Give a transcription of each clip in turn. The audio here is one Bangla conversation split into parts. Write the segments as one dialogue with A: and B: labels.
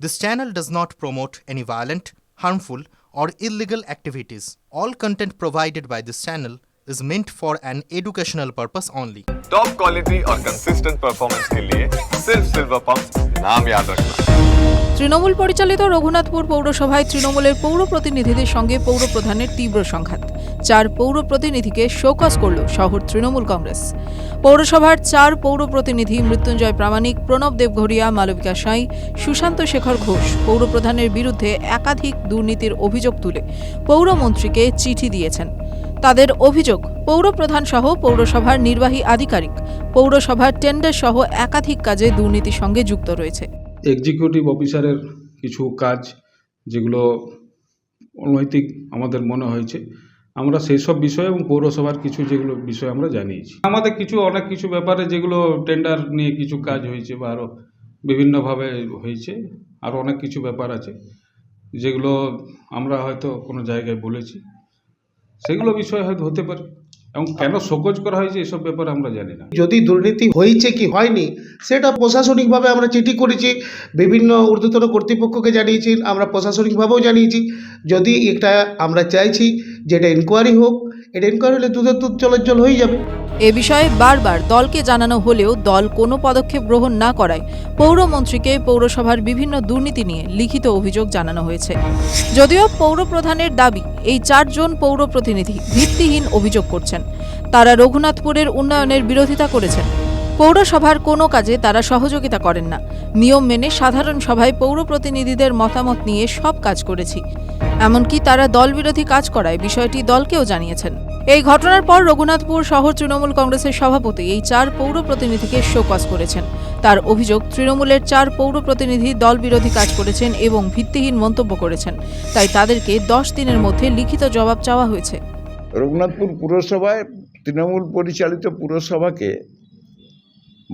A: This channel does not promote any violent, harmful, or illegal activities. All content provided by this channel is meant for an educational purpose only.
B: Top quality और कंसिस्टेंट परफॉर्मेंस के लिए सिर्फ सिल्वर पंप नाम याद रखना।
C: তৃণমূল পরিচালিত রঘুনাথপুর পৌরসভায় তৃণমূলের পৌর প্রতিনিধিদের সঙ্গে পৌর প্রধানের তীব্র সংঘাত। 4 পৌর প্রতিনিধিকে শোকজ করল শহর তৃণমূল কংগ্রেস। পৌরসভার 4 পৌর প্রতিনিধি মৃত্যুঞ্জয় প্রামাণিক, প্রণব দেবঘরিয়া, মালবিকা সাঁই, সুশান্ত শেখর ঘোষ পৌর প্রধানের বিরুদ্ধে একাধিক দুর্নীতির অভিযোগ তুলে পৌরমন্ত্রীকে চিঠি দিয়েছেন। তাদের অভিযোগ, পৌর প্রধান সহ পৌরসভার নির্বাহী আধিকারিক পৌরসভার টেন্ডার সহ একাধিক কাজে দুর্নীতির সঙ্গে যুক্ত রয়েছে।
D: এক্সিকিউটিভ অফিসারের কিছু কাজ যেগুলো অনৈতিক আমাদের মনে হয়েছে, আমরা সেই সব বিষয় এবং পৌরসভার কিছু যেগুলো বিষয় আমরা জানিয়েছি। আমাদের অনেক কিছু ব্যাপারে যেগুলো টেন্ডার নিয়ে কিছু কাজ হয়েছে বা আরও বিভিন্নভাবে হয়েছে, আরও অনেক কিছু ব্যাপার আছে যেগুলো আমরা হয়তো কোনো জায়গায় বলেছি, সেগুলো বিষয় হয়তো হতে পারে, এবং কেন শোকজ করা হয়েছে এসব ব্যাপারে আমরা জানি না।
E: যদি দুর্নীতি হয়েছে কি হয়নি সেটা প্রশাসনিকভাবে আমরা চিঠি করেছি, বিভিন্ন ঊর্ধ্বতন কর্তৃপক্ষকে জানিয়েছি, আমরা প্রশাসনিকভাবেও জানিয়েছি। যদি এটা আমরা চাইছি যে এটা ইনকোয়ারি হোক, এটা ইনকোয়ারি হলে দুধের দুধ জলের জল হয়ে যাবে।
C: এ বিষয়ে বারবার দলকে জানানো হলেও দল কোনো পদক্ষেপ গ্রহণ না করায় পৌরমন্ত্রীকে পৌরসভার বিভিন্ন দুর্নীতি নিয়ে লিখিত অভিযোগ জানানো হয়েছে। যদিও পৌর প্রধানের দাবি, এই 4 জন পৌর প্রতিনিধি ভিত্তিহীন অভিযোগ করছেন। তারা রঘুনাথপুরের উন্নয়নের বিরোধিতা করেছেন। পৌরসভার কোনো কাজে তারা সহযোগিতা করেন না। নিয়ম মেনে সাধারণ সভায় পৌর প্রতিনিধিদের মতামত নিয়ে সব কাজ করেছি। এমনকি তারা দলবিরোধী কাজ করায় বিষয়টি দলকেও জানিয়েছেন। এই ঘটনার পর রঘুনাথপুর শহর তৃণমূল কংগ্রেসের সভাপতি এই 4 পৌর প্রতিনিধিকে শোকজ করেছেন। তার অভিযোগ, তৃণমূলের 4 পৌর প্রতিনিধি দলবিরোধী কাজ করেছেন এবং ভিত্তিহীন মন্তব্য করেছেন। তাই তাদেরকে 10 দিনের মধ্যে লিখিত জবাব চাওয়া হয়েছে।
F: রঘুনাথপুর পুরসভায় তৃণমূল পরিচালিত পুরসভাকে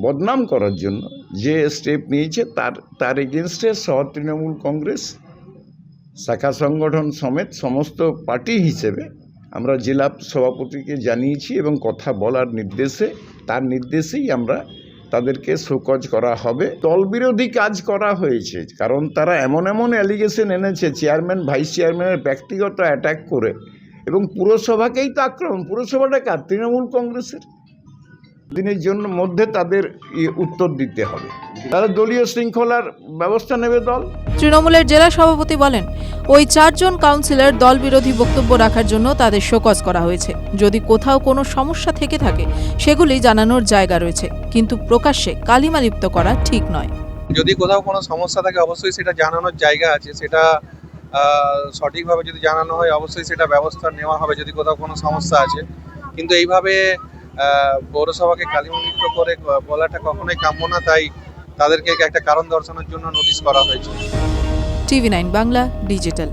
F: বদনাম করার জন্য যে স্টেপ নিয়েছে তার এগেনস্টে শহর তৃণমূল কংগ্রেস শাখা সংগঠন সমেত সমস্ত পার্টি হিসেবে আমরা জেলা সভাপতিকে জানিয়েছি এবং কথা বলার তার নির্দেশেই আমরা তাদেরকে শোকজ করা হবে। দলবিরোধী কাজ করা হয়েছে, কারণ তারা এমন অ্যালিগেশন এনেছে চেয়ারম্যান ভাইস চেয়ারম্যানের ব্যক্তিগত অ্যাটাক করে, এবং পুরসভাকেই তো আক্রমণ। পুরসভাটা কার? তৃণমূল কংগ্রেসের। দিনের জন্য মধ্যে তাদের উত্তর দিতে হবে, তারা দলীয় শৃঙ্খলার ব্যবস্থা নেবে দল।
C: তৃণমূলের জেলা সভাপতি বলেন, ওই 4 জন কাউন্সিলর দলবিরোধী বক্তব্য রাখার জন্য তাদের শোকজ করা হয়েছে। যদি কোথাও কোনো সমস্যা থেকে থাকে সেগুলি জানানোর জায়গা রয়েছে, কিন্তু প্রকাশ্যে কালিমালিপ্ত করা ঠিক নয়।
G: যদি কোথাও কোনো সমস্যা থাকে অবশ্যই সেটা জানানোর জায়গা আছে, সেটা সঠিকভাবে যদি জানানো হয় অবশ্যই সেটা ব্যবস্থা নেওয়া হবে যদি কোথাও কোনো সমস্যা আছে। কিন্তু এইভাবে পৌরসভাকে কালিমালিপ্ত করে বলাটা কখনোই কাম্য না, তাই তাদেরকে একটা কারণ দর্শানোর জন্য নোটিশ করা হয়েছে।
C: TV9 Bangla digital.